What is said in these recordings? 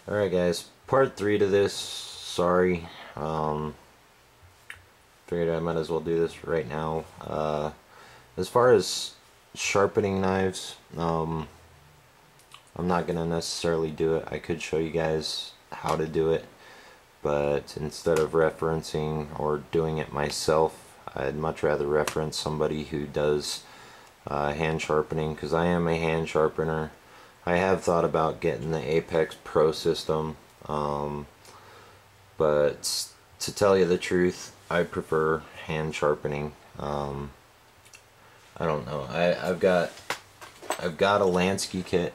Alright guys, part 3 to this. Sorry. Figured I might as well do this right now. As far as sharpening knives, I'm not going to necessarily do it. I could show you guys how to do it, but instead of referencing or doing it myself, I'd much rather reference somebody who does hand sharpening, because I am a hand sharpener. I have thought about getting the Apex Pro system, but to tell you the truth, I prefer hand sharpening. I don't know. I've got a Lansky kit.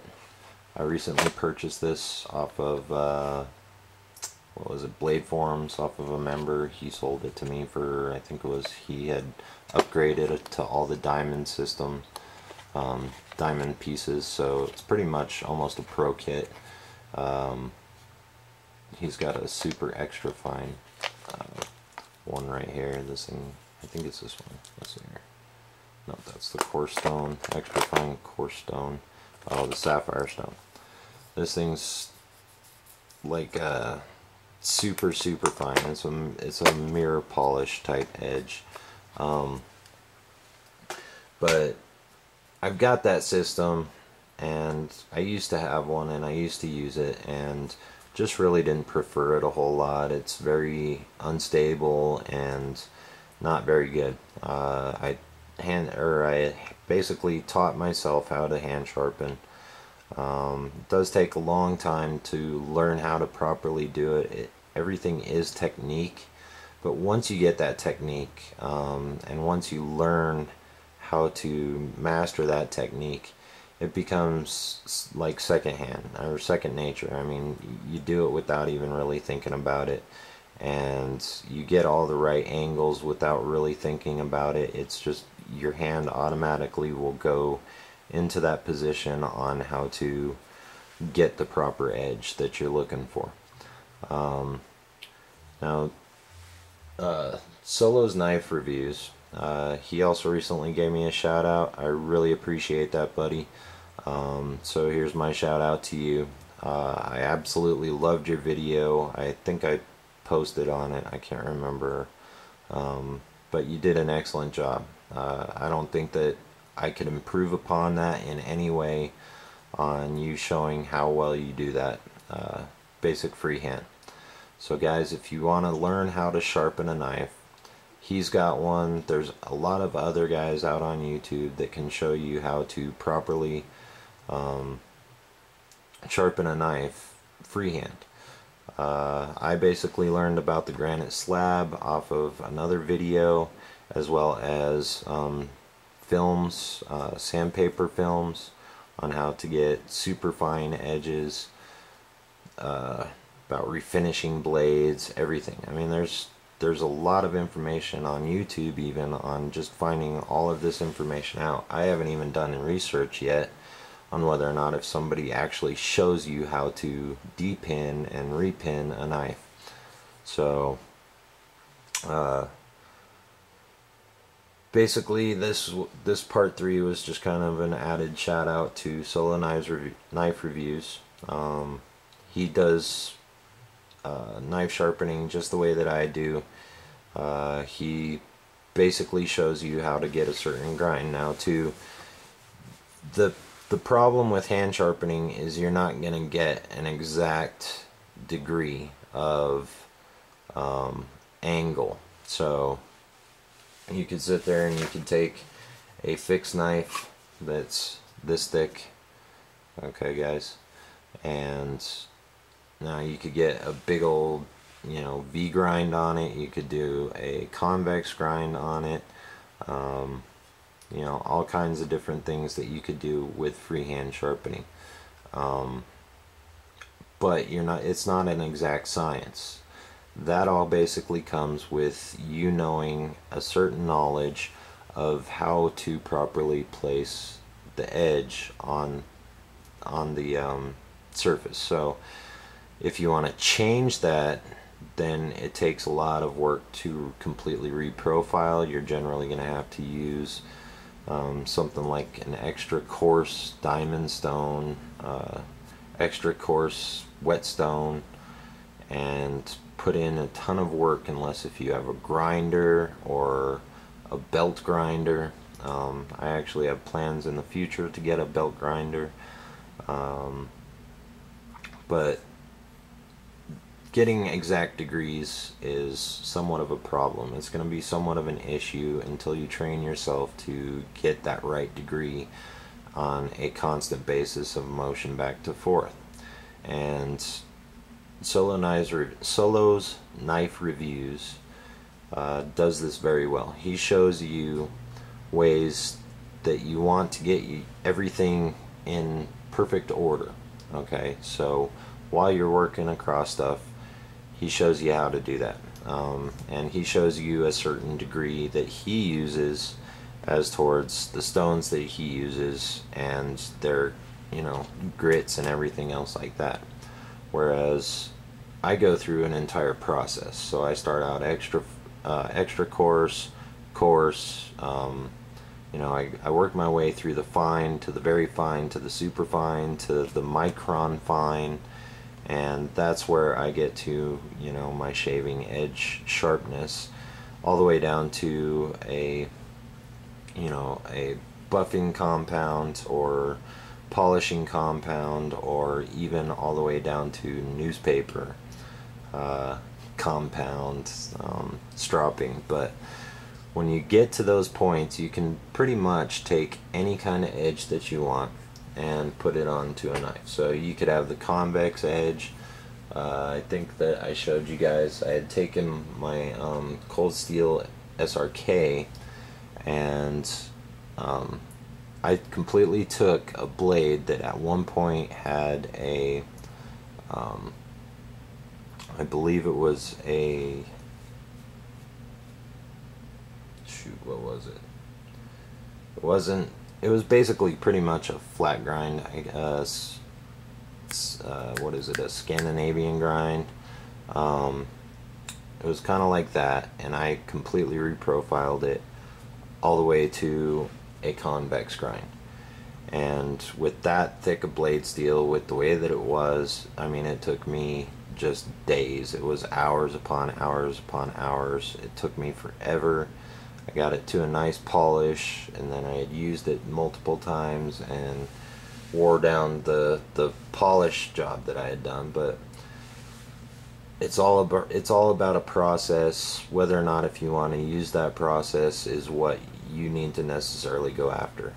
I recently purchased this off of what was it, Blade Forums, off of a member. He sold it to me for, I think it was, he had upgraded it to all the diamond system, diamond pieces, so it's pretty much almost a pro kit. He's got a super extra fine one right here. This thing, I think it's this one. Let's see here. No, that's the coarse stone, extra fine coarse stone. Oh, the sapphire stone. This thing's like super fine. It's a mirror polish type edge. But I've got that system, and I used to have one, and I used to use it, and just really didn't prefer it a whole lot. It's very unstable and not very good. I basically taught myself how to hand sharpen. It does take a long time to learn how to properly do it. Everything is technique, but once you get that technique, and once you learn how to master that technique, it becomes like secondhand or second nature. I mean, you do it without even really thinking about it, and you get all the right angles without really thinking about it. It's just your hand automatically will go into that position on how to get the proper edge that you're looking for. Now, Solo's knife reviews. He also recently gave me a shout out. I really appreciate that, buddy. So here's my shout out to you. I absolutely loved your video. I think I posted on it. I can't remember. But you did an excellent job. I don't think that I could improve upon that in any way on you showing how well you do that basic freehand. So guys, if you want to learn how to sharpen a knife, he's got one. There's a lot of other guys out on YouTube that can show you how to properly sharpen a knife freehand. I basically learned about the granite slab off of another video, as well as films, sandpaper films on how to get super fine edges, about refinishing blades, everything. I mean, there's a lot of information on YouTube, even on just finding all of this information out. I haven't even done any research yet on whether or not if somebody actually shows you how to depin and repin a knife. So basically this part 3 was just kind of an added shout out to Solo Knife Reviews. He does knife sharpening just the way that I do. He basically shows you how to get a certain grind. Now, the problem with hand sharpening is you're not going to get an exact degree of angle. So you could sit there and you could take a fixed knife that's this thick, okay guys, and now you could get a big old, you know, V grind on it. You could do a convex grind on it. You know, all kinds of different things that you could do with freehand sharpening. But it's not an exact science. That all basically comes with you knowing a certain knowledge of how to properly place the edge on the surface. So if you want to change that, then it takes a lot of work to completely reprofile. You're generally going to have to use something like an extra coarse diamond stone, extra coarse whetstone and put in a ton of work, unless if you have a grinder or a belt grinder. I actually have plans in the future to get a belt grinder, but getting exact degrees is somewhat of a problem. It's going to be somewhat of an issue until you train yourself to get that right degree on a constant basis of motion back to forth. And Solo's Knife Reviews does this very well. He shows you ways that you want to get everything in perfect order. Okay, so while you're working across stuff, he shows you how to do that, and he shows you a certain degree that he uses as towards the stones that he uses and their, you know, grits and everything else like that. Whereas I go through an entire process. So I start out extra coarse, you know, I work my way through the fine to the very fine to the super fine to the micron fine, and that's where I get to, you know, my shaving edge sharpness, all the way down to a, you know, a buffing compound or polishing compound, or even all the way down to newspaper compound, stropping. But when you get to those points, you can pretty much take any kind of edge that you want and put it onto a knife. So you could have the convex edge. I think that I showed you guys, I had taken my cold steel SRK, and I completely took a blade that at one point had a I believe it was a, shoot, what was it? It wasn't, it was basically pretty much a flat grind, I guess. What is it, a Scandinavian grind? It was kind of like that, and I completely reprofiled it all the way to a convex grind. And with that thick of blade steel, with the way that it was, I mean, it took me just days. It was hours upon hours upon hours. It took me forever. I got it to a nice polish, and then I had used it multiple times and wore down the polish job that I had done. But it's all about a process. Whether or not if you want to use that process is what you need to necessarily go after.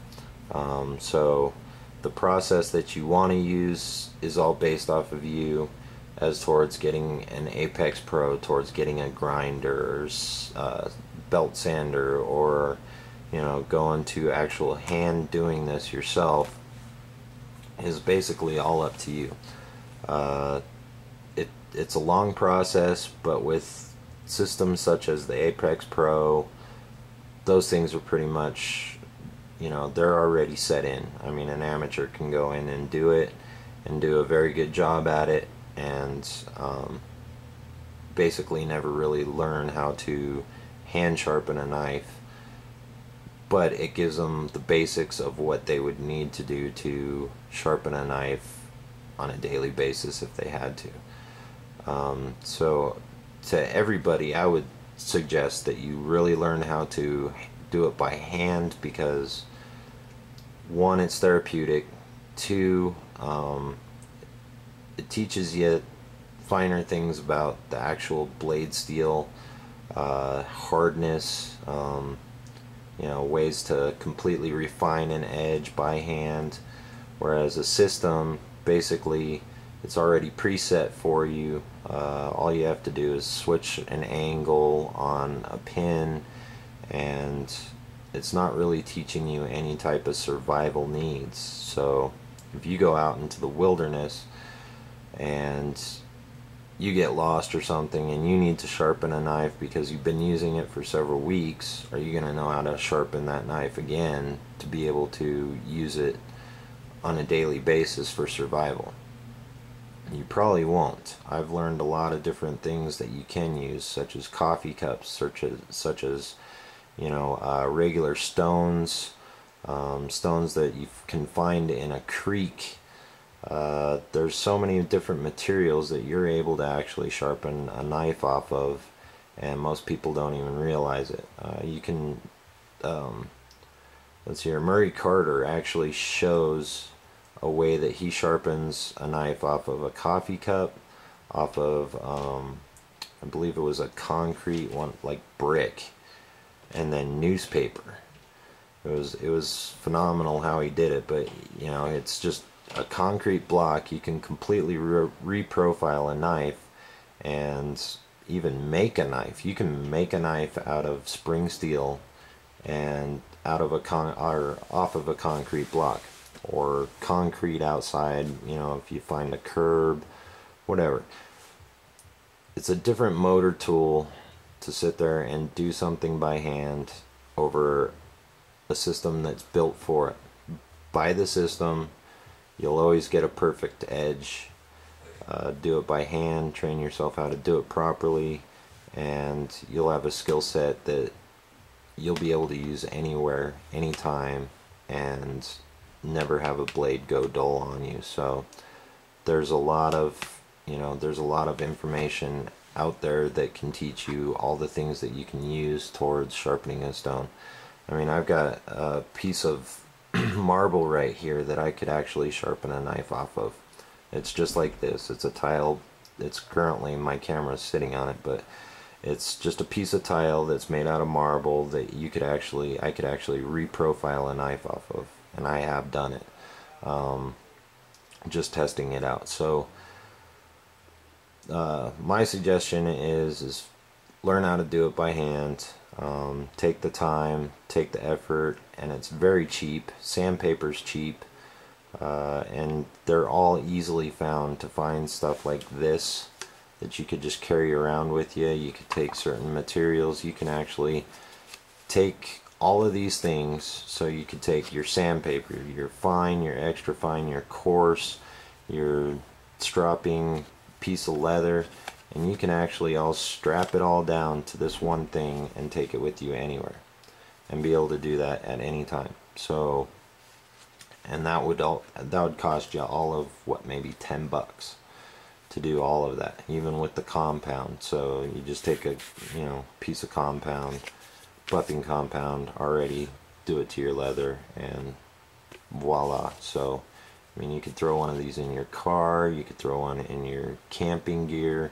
So the process that you want to use is all based off of you, as towards getting an Apex Pro, towards getting a grinder, belt sander, or, you know, going to actual hand doing this yourself, is basically all up to you. It's a long process, but with systems such as the Apex Pro, those things are pretty much, you know, they're already set in. I mean, an amateur can go in and do it and do a very good job at it, and basically never really learn how to hand sharpen a knife, but it gives them the basics of what they would need to do to sharpen a knife on a daily basis if they had to. So to everybody, I would suggest that you really learn how to do it by hand, because one, it's therapeutic, two, it teaches you finer things about the actual blade steel, hardness, you know, ways to completely refine an edge by hand, whereas a system, basically, it's already preset for you. All you have to do is switch an angle on a pin, and it's not really teaching you any type of survival needs. So if you go out into the wilderness and you get lost or something and you need to sharpen a knife because you've been using it for several weeks, are you going to know how to sharpen that knife again to be able to use it on a daily basis for survival? You probably won't. I've learned a lot of different things that you can use, such as coffee cups, such as you know, regular stones, stones that you can find in a creek, There's so many different materials that you're able to actually sharpen a knife off of, and most people don't even realize it. You can, let's see here, Murray Carter actually shows a way that he sharpens a knife off of a coffee cup, off of, I believe it was a concrete one, like brick, and then newspaper. It was phenomenal how he did it, but you know, it's just a concrete block. You can completely reprofile a knife and even make a knife. You can make a knife out of spring steel and out of a or off of a concrete block, or concrete outside, you know, if you find a curb, whatever. It's a different motor tool to sit there and do something by hand over a system that's built for it. Buy the system, you'll always get a perfect edge. Do it by hand, train yourself how to do it properly, and you'll have a skill set that you'll be able to use anywhere, anytime, and never have a blade go dull on you. So there's a lot of, you know, there's a lot of information out there that can teach you all the things that you can use towards sharpening a stone. I mean, I've got a piece of marble right here that I could actually sharpen a knife off of. It's just like this. It's a tile. It's currently, my camera's sitting on it, but it's just a piece of tile that's made out of marble that I could actually reprofile a knife off of, and I have done it. Just testing it out. So my suggestion is learn how to do it by hand. Take the time, take the effort, and it's very cheap. Sandpaper's cheap, and they're all easily found. To find stuff like this that you could just carry around with you, you could take certain materials. You can actually take all of these things. So you could take your sandpaper, your fine, your extra fine, your coarse, your stropping piece of leather, and you can actually all strap it all down to this one thing and take it with you anywhere, and be able to do that at any time. So, and that would cost you all of what, maybe $10 to do all of that, even with the compound. So you just take a, you know, piece of compound, buffing compound already, do it to your leather, and voila. So I mean, you could throw one of these in your car, you could throw one in your camping gear,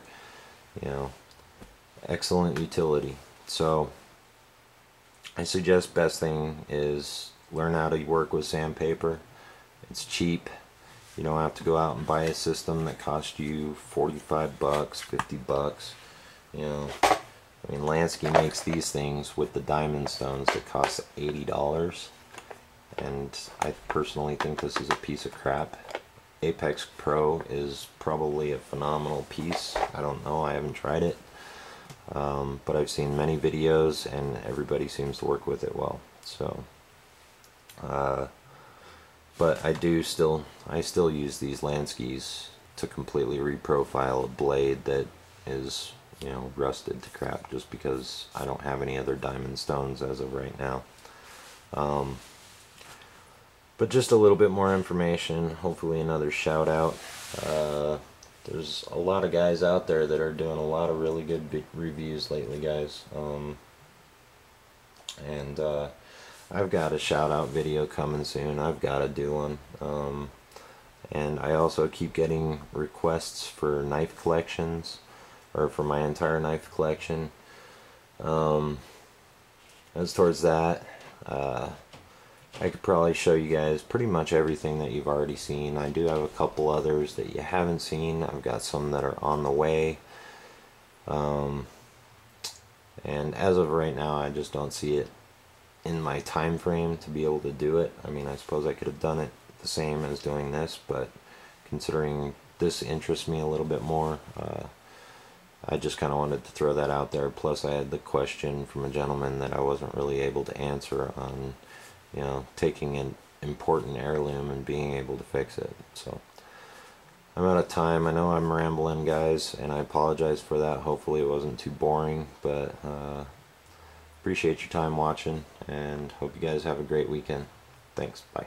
you know, excellent utility. So I suggest best thing is learn how to work with sandpaper. It's cheap. You don't have to go out and buy a system that costs you $45, $50. You know, I mean, Lansky makes these things with the diamond stones that cost $80. And I personally think this is a piece of crap. Apex Pro is probably a phenomenal piece. I don't know, I haven't tried it. But I've seen many videos and everybody seems to work with it well. So, but I still use these Lanskys to completely reprofile a blade that is, you know, rusted to crap, just because I don't have any other diamond stones as of right now. But just a little bit more information, hopefully another shout out. There's a lot of guys out there that are doing a lot of really good reviews lately, guys. And I've got a shout out video coming soon. I've got to do one. And I also keep getting requests for knife collections, or for my entire knife collection. As towards that, I could probably show you guys pretty much everything that you've already seen. I do have a couple others that you haven't seen. I've got some that are on the way. And as of right now, I just don't see it in my time frame to be able to do it. I mean, I suppose I could have done it the same as doing this, but considering this interests me a little bit more, I just kind of wanted to throw that out there. Plus I had the question from a gentleman that I wasn't really able to answer on, you know, taking an important heirloom and being able to fix it. So I'm out of time. I know I'm rambling, guys, and I apologize for that. Hopefully it wasn't too boring, but appreciate your time watching, and hope you guys have a great weekend. Thanks. Bye.